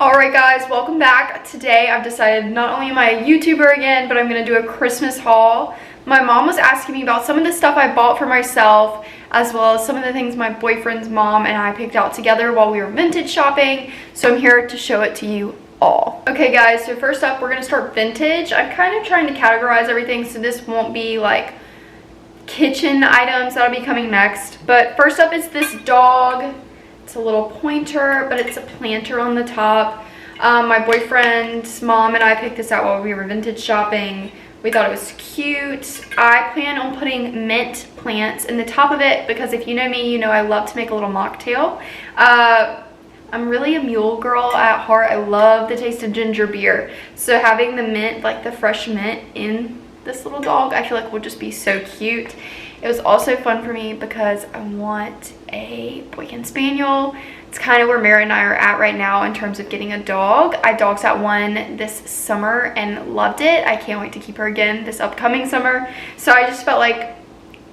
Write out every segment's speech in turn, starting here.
Alright guys, welcome back. Today I've decided not only am I a YouTuber again, but I'm going to do a Christmas haul. My mom was asking me about some of the stuff I bought for myself, as well as some of the things my boyfriend's mom and I picked out together while we were vintage shopping. So I'm here to show it to you all. Okay guys, so first up we're going to start vintage. I'm kind of trying to categorize everything so this won't be like kitchen items. That'll be coming next. But first up is this dog. It's a little pointer, but it's a planter on the top. My boyfriend's mom and I picked this out while we were vintage shopping. We thought it was cute. I plan on putting mint plants in the top of it because if you know me, you know I love to make a little mocktail. I'm really a mule girl at heart. I love the taste of ginger beer. So having the mint, like the fresh mint in this little dog, I feel like will just be so cute. It was also fun for me because I want a Boykin Spaniel. It's kind of where Mary and I are at right now in terms of getting a dog. I dog sat one this summer and loved it. I can't wait to keep her again this upcoming summer. So I just felt like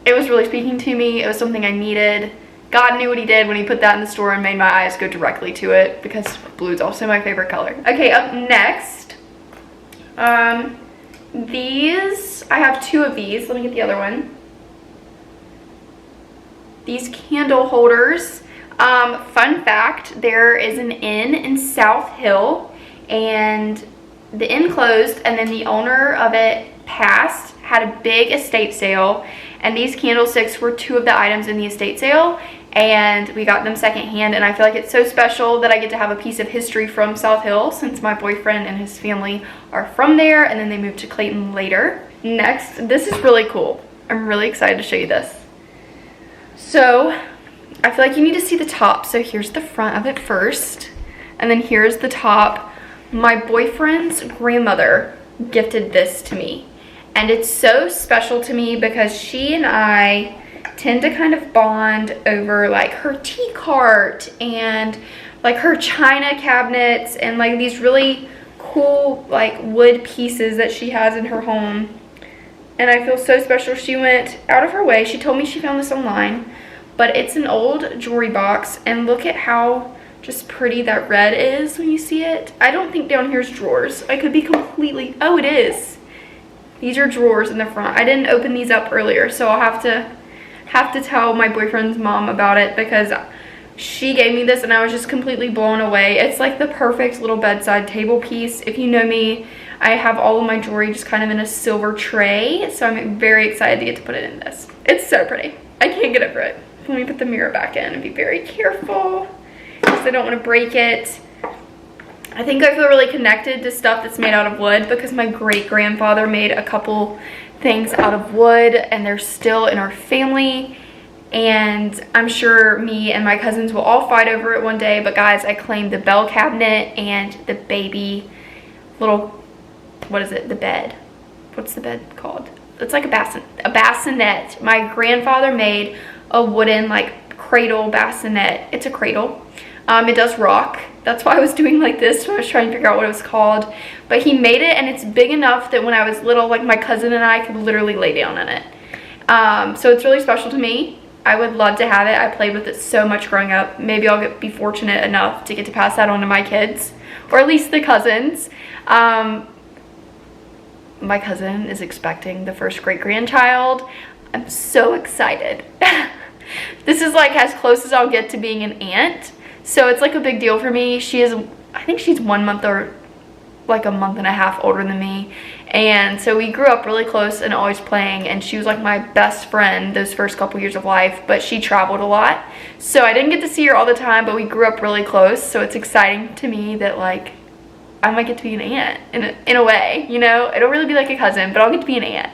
it was really speaking to me. It was something I needed. God knew what he did when he put that in the store and made my eyes go directly to it because blue is also my favorite color. Okay, up next, these, I have two of these. Let me get the other one. These candle holders. Fun fact, there is an inn in South Hill and the inn closed and then the owner of it passed, had a big estate sale, and these candlesticks were two of the items in the estate sale and we got them secondhand, and I feel like it's so special that I get to have a piece of history from South Hill since my boyfriend and his family are from there and then they moved to Clayton later. Next, this is really cool. I'm really excited to show you this. So I feel like you need to see the top. So here's the front of it first, and then here's the top. My boyfriend's grandmother gifted this to me, and it's so special to me because she and I tend to kind of bond over like her tea cart and like her china cabinets and like these really cool like wood pieces that she has in her home. And I feel so special. She went out of her way. She told me she found this online, but it's an old jewelry box, and look at how just pretty that red is when you see it. I don't think down here's drawers. I could be completely, oh it is. These are drawers in the front. I didn't open these up earlier, so I'll have to tell my boyfriend's mom about it because she gave me this and I was just completely blown away. It's like the perfect little bedside table piece. If you know me, I have all of my jewelry just kind of in a silver tray, so I'm very excited to get to put it in this. It's so pretty. I can't get over it. Let me put the mirror back in and be very careful because I don't want to break it. I think I feel really connected to stuff that's made out of wood because my great-grandfather made a couple things out of wood and they're still in our family. And I'm sure me and my cousins will all fight over it one day, but guys, I claimed the bell cabinet and the baby little, what is it, the bed. What's the bed called? It's like a bassinet. My grandfather made a wooden like cradle bassinet. It's a cradle. It does rock. That's why I was doing like this when I was trying to figure out what it was called. But he made it and it's big enough that when I was little, like my cousin and I could literally lay down in it. So it's really special to me. I would love to have it. I played with it so much growing up. Maybe I'll be fortunate enough to get to pass that on to my kids, or at least the cousins. My cousin is expecting the first great-grandchild. I'm so excited. This is like as close as I'll get to being an aunt. So it's like a big deal for me. She is, I think she's 1 month or like a month and a half older than me. And so we grew up really close and always playing, and she was like my best friend those first couple years of life, but she traveled a lot. So I didn't get to see her all the time, but we grew up really close. So it's exciting to me that like I might get to be an aunt in a way, you know? It'll really be like a cousin, but I'll get to be an aunt.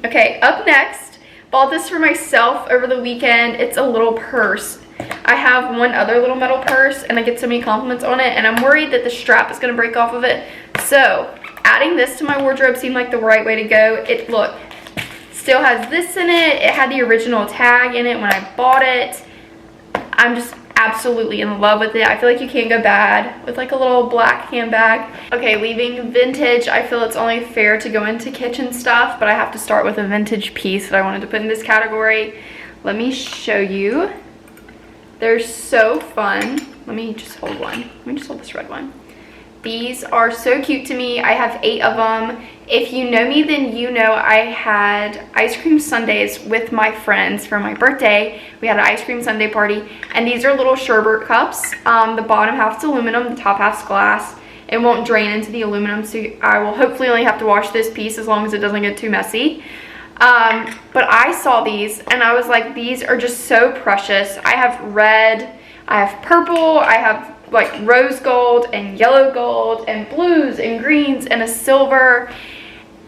Okay, up next, bought this for myself over the weekend. It's a little purse. I have one other little metal purse and I get so many compliments on it, and I'm worried that the strap is gonna break off of it. So adding this to my wardrobe seemed like the right way to go. It, look, still has this in it. It had the original tag in it when I bought it. I'm just absolutely in love with it. I feel like you can't go bad with like a little black handbag. Okay, leaving vintage, I feel it's only fair to go into kitchen stuff, but I have to start with a vintage piece that I wanted to put in this category. Let me show you. They're so fun. Let me just hold one. Let me just hold this red one. These are so cute to me. I have 8 of them. If you know me, then you know I had ice cream sundaes with my friends for my birthday. We had an ice cream sundae party, and these are little sherbet cups. The bottom half's aluminum, the top half's glass. It won't drain into the aluminum, so I will hopefully only have to wash this piece as long as it doesn't get too messy. But I saw these, and I was like, these are just so precious. I have red, I have purple, I have like rose gold and yellow gold and blues and greens and a silver,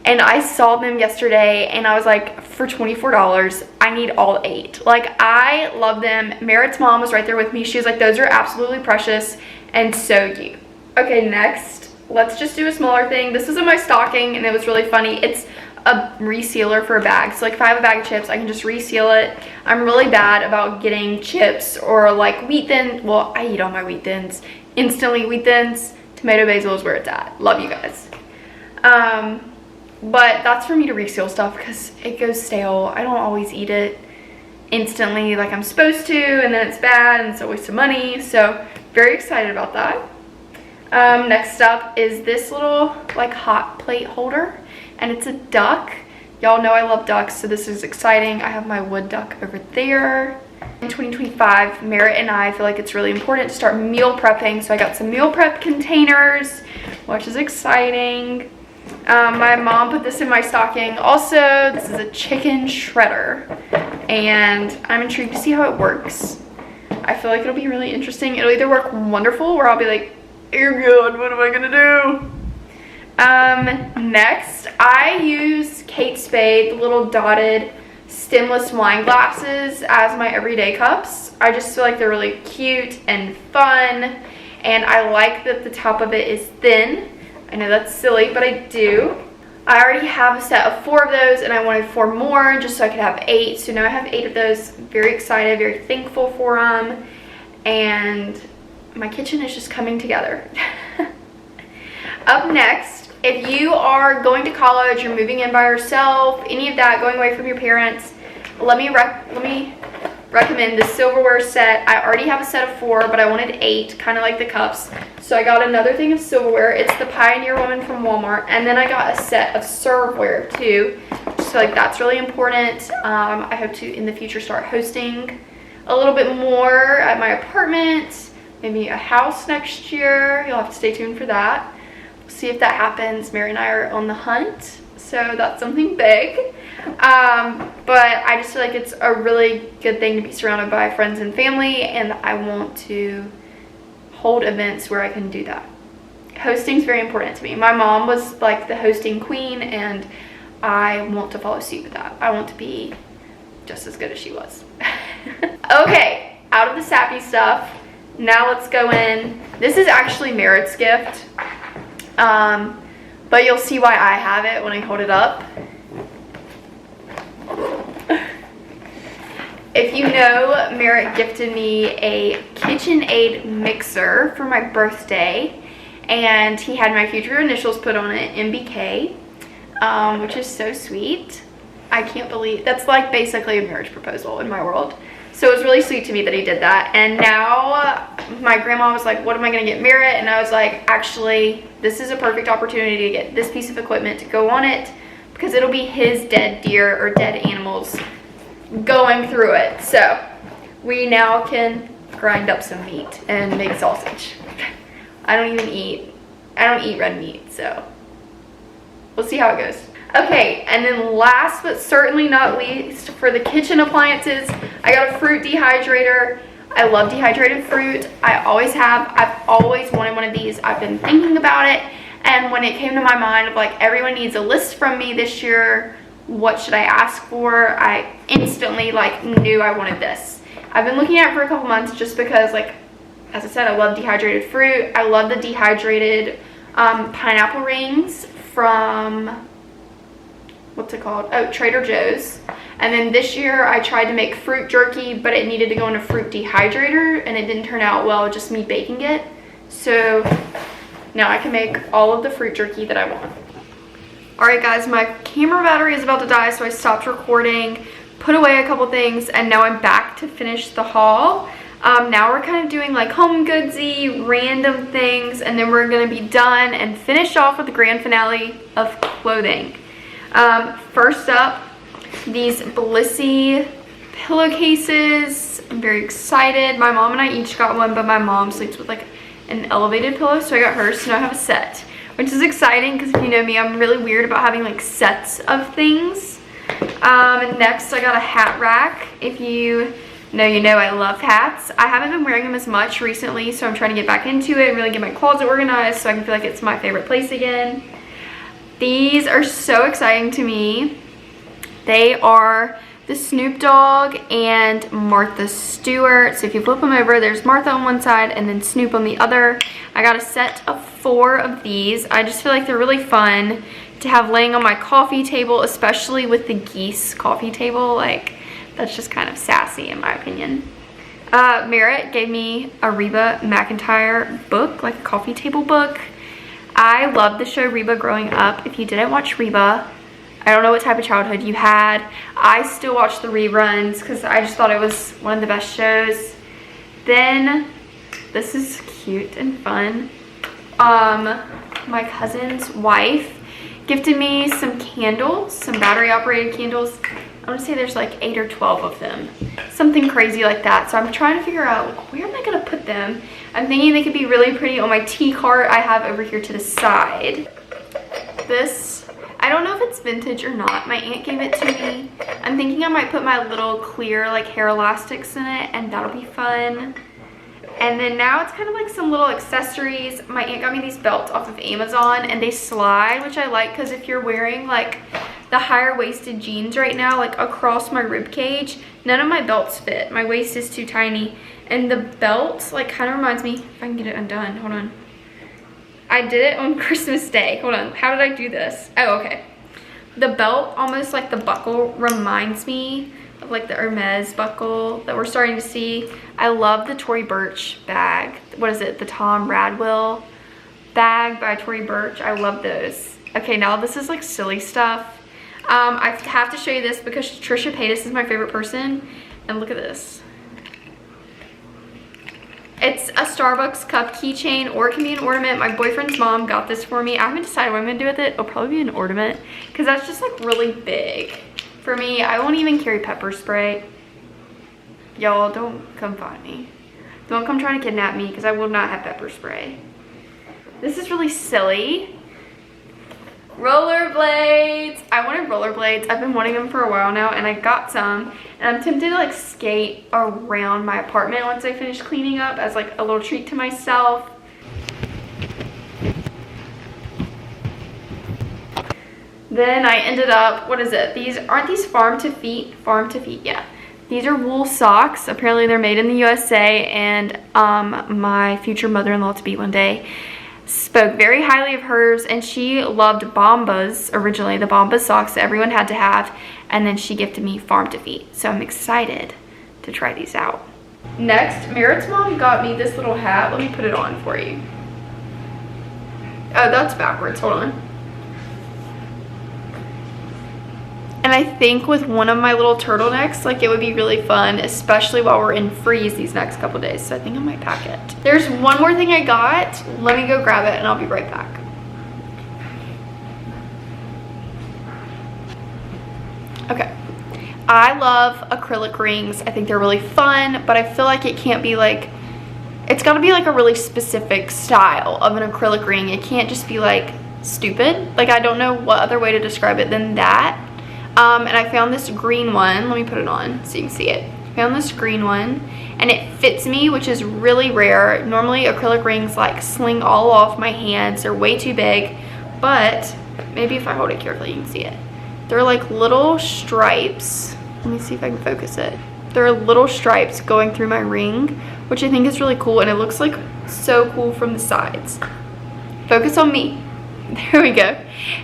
and I saw them yesterday and I was like, for $24 I need all 8. Like, I love them. Merritt's mom was right there with me. She was like, those are absolutely precious and so cute. Okay, next let's just do a smaller thing. This was in my stocking and it was really funny. It's a resealer for a bag. So like if I have a bag of chips, I can just reseal it. I'm really bad about getting chips or like wheat thins. Well, I eat all my wheat thins. Instantly wheat thins. Tomato basil is where it's at. Love you guys. But that's for me to reseal stuff because it goes stale. I don't always eat it instantly like I'm supposed to, and then it's bad and it's a waste of money. So very excited about that. Next up is this little like hot plate holder, and it's a duck. Y'all know I love ducks, so this is exciting. I have my wood duck over there. In 2025, Merritt and I feel like it's really important to start meal prepping, so I got some meal prep containers, which is exciting. My mom put this in my stocking. Also, this is a chicken shredder, and I'm intrigued to see how it works. I feel like it'll be really interesting. It'll either work wonderful or I'll be like, dear God, what am I gonna do? Next, I use Kate Spade, the little dotted stemless wine glasses, as my everyday cups. I just feel like they're really cute and fun, and I like that the top of it is thin. I know that's silly, but I do. I already have a set of 4 of those, and I wanted 4 more just so I could have 8. So now I have 8 of those. Very excited, very thankful for them, and my kitchen is just coming together. Up next, if you are going to college, you're moving in by yourself, any of that, going away from your parents, let me recommend the silverware set. I already have a set of 4, but I wanted 8, kind of like the cups. So I got another thing of silverware. It's the Pioneer Woman from Walmart. And then I got a set of serveware too. So like that's really important. I hope to in the future start hosting a little bit more at my apartment. Maybe a house next year. You'll have to stay tuned for that. We'll see if that happens. Mary and I are on the hunt. So that's something big. But I just feel like it's a really good thing to be surrounded by friends and family, and I want to hold events where I can do that. Hosting is very important to me. My mom was like the hosting queen, and I want to follow suit with that. I want to be just as good as she was. Okay, out of the sappy stuff, now let's go in. This is actually Merritt's gift, but you'll see why I have it when I hold it up. If you know, Merritt gifted me a KitchenAid mixer for my birthday, and he had my future initials put on it, MBK, which is so sweet. I can't believe, that's like basically a marriage proposal in my world. So it was really sweet to me that he did that. And now my grandma was like, what am I gonna get Merritt? And I was like, actually, this is a perfect opportunity to get this piece of equipment to go on it, because it'll be his dead deer or dead animals going through it. So we now can grind up some meat and make sausage. I don't eat red meat, so we'll see how it goes. Okay, and then last but certainly not least, for the kitchen appliances, I got a fruit dehydrator. I love dehydrated fruit. I always have. I've always wanted one of these. I've been thinking about it, and when it came to my mind of like, everyone needs a list from me this year, what should I ask for, I instantly like knew I wanted this. I've been looking at it for a couple months just because, like, as I said, I love dehydrated fruit. I love the dehydrated pineapple rings from, what's it called? Oh, Trader Joe's. And then this year I tried to make fruit jerky, but it needed to go in a fruit dehydrator, and it didn't turn out well, just me baking it. So now I can make all of the fruit jerky that I want. Alright guys, my camera battery is about to die, so I stopped recording, put away a couple things, and now I'm back to finish the haul. Now we're kind of doing like home goodsy, random things, and then we're gonna be done and finish off with the grand finale of clothing. First up, these Blissy pillowcases. I'm very excited. My mom and I each got one, but my mom sleeps with like an elevated pillow, so I got hers, so now I have a set, which is exciting because if you know me, I'm really weird about having like sets of things. Next, I got a hat rack. If you know, you know I love hats. I haven't been wearing them as much recently, so I'm trying to get back into it and really get my closet organized so I can feel like it's my favorite place again. These are so exciting to me. They are the Snoop Dogg and Martha Stewart. So if you flip them over, there's Martha on one side and then Snoop on the other. I got a set of 4 of these. I just feel like they're really fun to have laying on my coffee table, especially with the geese coffee table. Like, that's just kind of sassy in my opinion. Merritt gave me a Reba McEntire book, like a coffee table book. I loved the show Reba growing up. If you didn't watch Reba, I don't know what type of childhood you had. I still watch the reruns because I just thought it was one of the best shows. Then, this is cute and fun. My cousin's wife gifted me some candles, some battery operated candles. I want to say there's like 8 or 12 of them. Something crazy like that. So I'm trying to figure out, like, where am I going to put them? I'm thinking they could be really pretty on my tea cart I have over here to the side. This, I don't know if it's vintage or not. My aunt gave it to me. I'm thinking I might put my little clear like hair elastics in it, and that'll be fun. And then now it's kind of like some little accessories. My aunt got me these belts off of Amazon, and they slide, which I like because if you're wearing like the higher waisted jeans right now, like across my rib cage, none of my belts fit. My waist is too tiny, and the belt like kind of reminds me, if I can get it undone, hold on. I did it on Christmas Day. Hold on, how did I do this? Oh, okay. The belt, almost like the buckle, reminds me of like the Hermes buckle that we're starting to see. I love the Tory Burch bag. What is it? The Tom Radwell bag by Tory Burch. I love those. Okay, now this is like silly stuff. I have to show you this because Trisha Paytas is my favorite person. And look at this. It's a Starbucks cup keychain, or it can be an ornament. My boyfriend's mom got this for me. I haven't decided what I'm gonna do with it. It'll probably be an ornament because that's just like really big. For me, I won't even carry pepper spray. Y'all, don't come find me. Don't come trying to kidnap me because I will not have pepper spray. This is really silly. Rollerblades. I wanted rollerblades. I've been wanting them for a while now, and I got some. And I'm tempted to like skate around my apartment once I finish cleaning up as like a little treat to myself. Then I ended up, what is it? These, aren't these Farm to Feet? Farm to Feet, yeah. These are wool socks. Apparently they're made in the USA, and my future mother-in-law to be one day spoke very highly of hers, and she loved Bombas originally, the Bombas socks that everyone had to have, and then she gifted me Farm to Feet. So I'm excited to try these out. Next, Merritt's mom got me this little hat. Let me put it on for you. Oh, that's backwards, hold on. And I think with one of my little turtlenecks, like it would be really fun, especially while we're in freeze these next couple days. So I think I might pack it. There's one more thing I got. Let me go grab it and I'll be right back. Okay. I love acrylic rings. I think they're really fun, but I feel like it can't be like, it's gotta be like a really specific style of an acrylic ring. It can't just be like stupid. Like I don't know what other way to describe it than that. And I found this green one. Let me put it on so you can see it. I found this green one and it fits me, which is really rare. Normally acrylic rings like sling all off my hands. They're way too big, but maybe if I hold it carefully, you can see it. They're like little stripes. Let me see if I can focus it. There are little stripes going through my ring, which I think is really cool, and it looks like so cool from the sides. Focus on me. There we go.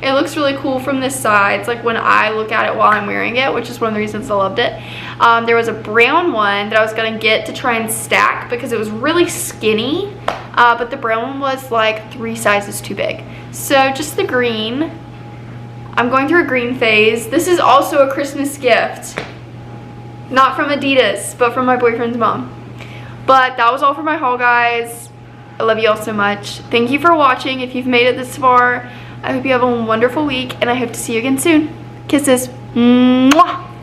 It looks really cool from the sides, like when I look at it while I'm wearing it, which is one of the reasons I loved it. There was a brown one that I was gonna get to try and stack because it was really skinny, but the brown one was like 3 sizes too big. So just the green. I'm going through a green phase. This is also a Christmas gift. Not from Adidas, but from my boyfriend's mom. But that was all for my haul, guys. I love you all so much. Thank you for watching. If you've made it this far, I hope you have a wonderful week, and I hope to see you again soon. Kisses. Mwah!